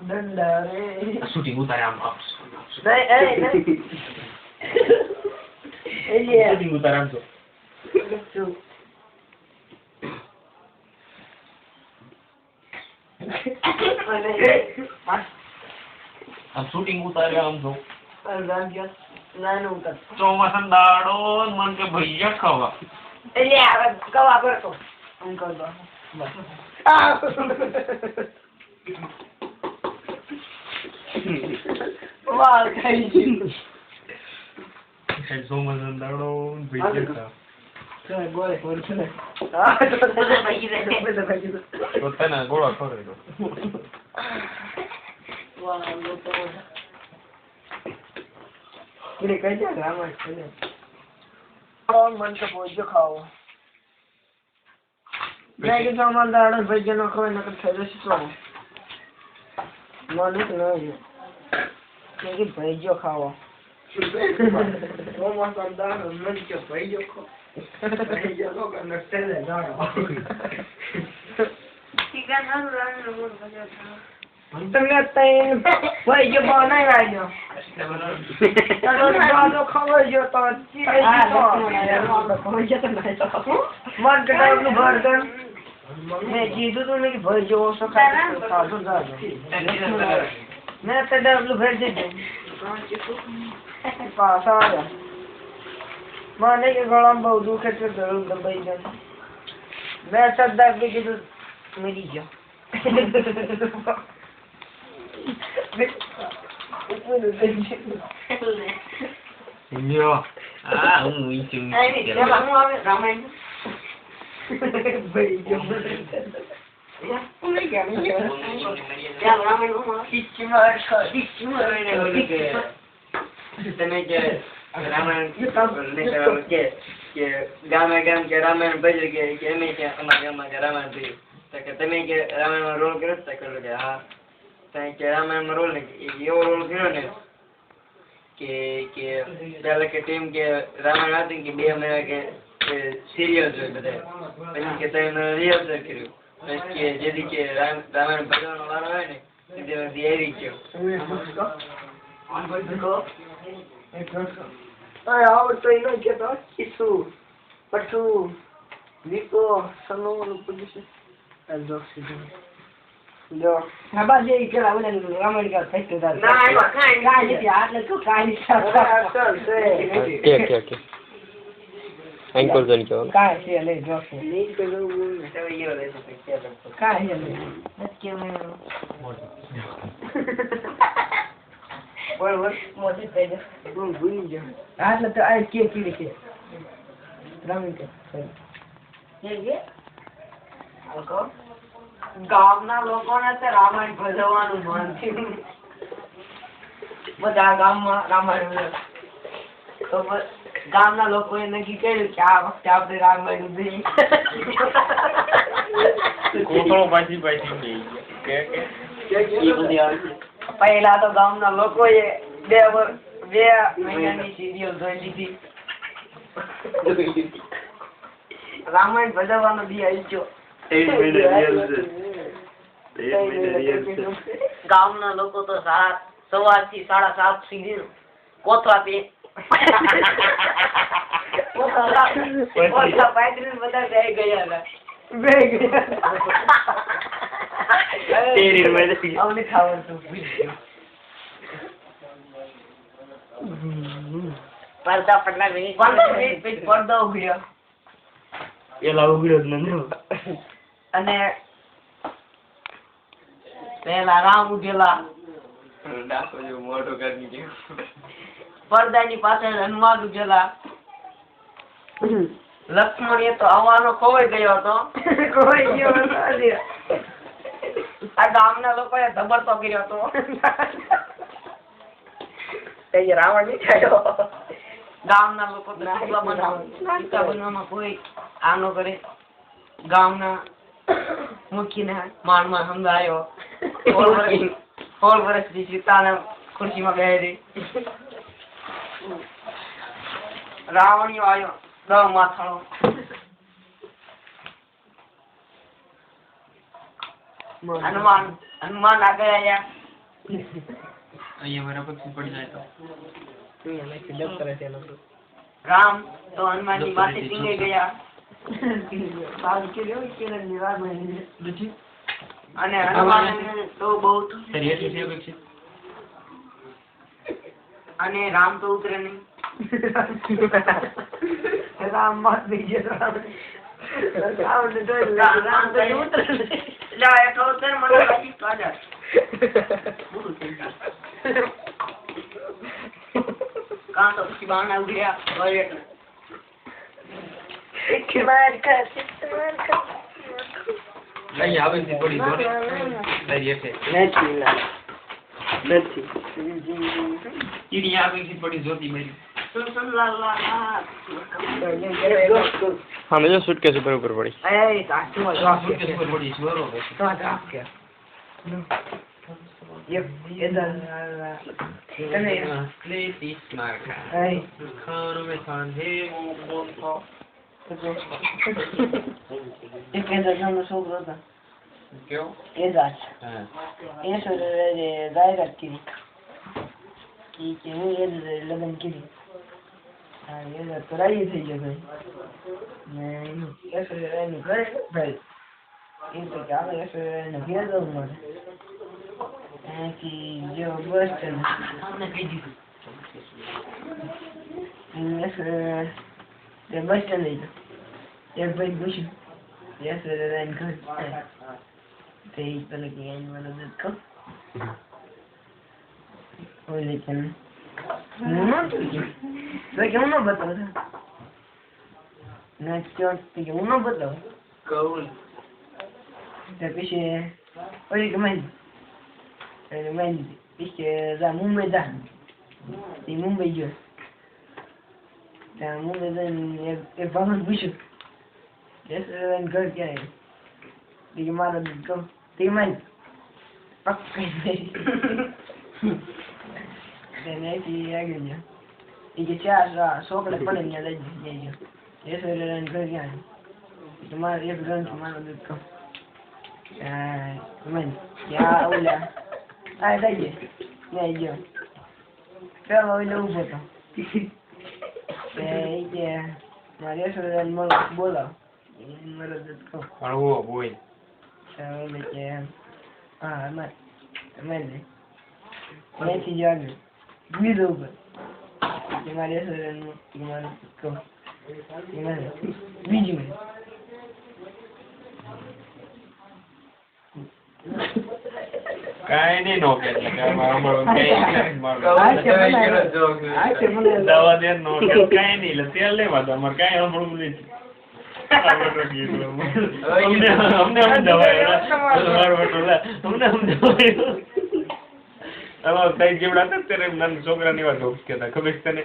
દંડા રે શૂટિંગ ઉતારે આમ નહીં શૂટિંગ ઉતારે આમ તો આમ શૂટિંગ ઉતારે આમ તો ચોમાસા દાડો મન કે ભૈયા ખાવા એટલે આવે કવા કરતો અંકલ વાહ ખાઈ ગયું ચોમાસા દાડો ભૈયા ખાવા ગોળે ફોડ છે તો તને ગોળા ખોરે તો વાહ તો મને કહી દે રામા છે ને મન તો ભોજ્યો ખાવો મેં કીધું અમારે દાડો ભોજ્યો ન ખવાય નકર થઈ જશે તો મને તો નહીં કે ભોજ્યો ખાવો ચોમાસા દાડો મન કે ભોજ્યો ખાવો ભોજ્યો નો કે નસ્તે લે દાડો ઠીકા ના રામ નો તમને તઈ ભોજ્યો બનાવી આવ્યો તો ખબર જો તો મેં કીધું તું ને કે ભર જો ઓછો ખાધું મેં તો ડબલું ભર દીધું પાછા આવ્યા મને કે ગળામાં બહુ દુખે છે ગળું દબાઈ જાય મેં સદ્દા કીધું મરી ગયો Yo, હું ઈચ્છું રામાયણ તમે કે રામાયણ કે ગામે ગામ કે રામાયણ ભજે કે એમ કે અમારા ગામમાં કે રામાયણ ભજે તો કે તમે કે રામાયણમાં રોલ કર્યો તો કહ્યું કે હા કે રામાયણમાં રોલ ને એવો રોલ કર્યો ને કે પેલા કે ટીમ કે રામાયણ હતી કે 2 મહિના કે સિરિયલ જોઈ બધા પછી કે તમે રિહર્સલ કર્યું પછી કે જેથી કે રામાયણ ભજવાનો વારો હોય ને તેથી આવી ગયો આવડતો એનો કેતો ઈસુ પટુ નીકો સનો પોઝિશન જો બાબા જે કે રાવણ ને રામાયણ કા ફેક્ટ દા ના કાઈ નથી આટલે તો કાઈ કે એન્કર જન કે કાઈ છે લે જો નહીં તો જો તો યો લે તો કે કાઈ લે કે મે બોલ મોટી થઈ જાય હું ભૂલી જાઉં આટલે તો આ કે કીડી છે રામાયણ કે કે આકો ગામના લોકોને તો રામાયણ ભજવવાનું મન થયું બધા ગામમાં રામાયણ તો ગામના લોકોએ નક્કી કર્યું કે આ વખતે આપણે રામાયણ જોઈએ કોથળો પાછી કે પહેલા તો ગામના લોકોએ 2 મહિનાની સિરિયલ જોઈ લીધી રામાયણ ભજવવાનો દી આવી ગયો ગામના લોકો તો સવારથી 7:30 સુધી કોથળા પે કોથળા પાથરીને બધા જઈ ગયા હતા અમને ખાવાનું પડદા પડલા પડદો ઉઘડ્યો પેલા ઉઘડ્યો જ નથી અને પેલા રામ ઉઠેલા ડાકો જો મોટો કરી ગયો પડદાની પાછળ હનુમાન ઉઠેલા લક્ષ્મણ એ તો આવવાનો ખોવાઈ ગયો હતો આ ગામના લોકોએ ધબડતો કર્યો હતો રાવણ નહીં થયો ગામના લોકો બનાવવામાં કોઈ આનો કરે ગામના મુખીને માનમાં સમજાયો 16 વર્ષથી સીતાને ખુરશીમાં બેસી રાવણીઓ આવ્યો 10 માથાળો હનુમાન આગળ આવ્યા અહીંયા મારા પછી પડી જાય તો રામ તો હનુમાનની માથે ટીંગે ગયા સારું કર્યું કિરણની વાત બની. અને હનુમાન તો બહુ તારી એટલી છે અપેક્ષિત અને રામ તો ઉતરે નહીં. રામ મત થઈ ગયો. રામ તો ઉતરે નહીં. એટલે એટલો ઉતરે મને લાગી કાઢા. પૂરું થઈ ગયું. કાં તો પછી બાણા ઉડ્યા વળી એટલે. અહીંયા અપેક્ષિત પડી જો ને તારી એટલે ઈડી અપેક્ષિત પડી જોતી મારી હા મેં જો સુટકેસ ઉપર પડી સુટકેસ ઉપર પડી છે બરોબર છે. Atletis marca. Khano me sandhe mon tha. છોકરો હતો Kyo? એજાજ હા. એ જાહેરાત કરી કે હું એ લગ્ન કરી. હા એ તો રાજી થઈ ગયો ભાઈ ને એનું ઘરે ભાઈ એ તો કે આવે એનું ઘેર જવું મારે અહીંથી જો બસ સ્ટેન્ડ અમને કહી દીધું બસ સ્ટેન્ડ લઈ જાઓ. એક ભાઈ પૂછ્યું યસ એનું ઘર તે તને કે એની મને દૂધ કહું ઓય લેકન હું ન હું ન બતાવું ના ક્યાં કે હું ન બતાવું કહું ત્યાં પછી ઓલી કે મેં પછી મુંબઈ જા એ મુંબઈ ગયો ત્યાં મુંબઈ જઈને એક ભાવન પૂછ્યું રેસ્ટોરન્ટ ઘર ક્યાં એ મારો કહું તે મને પક્કી ત્યાંથી આગળ ગયો એ કે ચાર છોકરા પડે ત્યાં લઈ ગયો રેસ્ટોરન્ટ ઘર ક્યાં તમારે એક ગ્રંથ મારો દૂધ કહું મને ત્યાં ઓલા આ લઈ ત્યાં ગયો પેલો ઓલો ઉભો હતો એ કે મારે રેસ્ટોરન્ટ બોલાવ મારો દૂધ કહું હળવો બોલ. એટલે કે હા મને અહીંથી જ આગળ બીજો ઉપર કે મારે રેસ્ટોરન્ટમાં મારું કહું બીજું કાંઈ નહીં નો કે મારો કઈ આ છે મને દવા દે નો કે કાંઈ નહીં એટલે તેલ લેવા દો અમારે કાંઈ સાંભળવું નથી. અમને દવા તમારો સાઈડ જેવડા હતા ત્યારે નાના છોકરાની વાત કેતા ખબર છે તને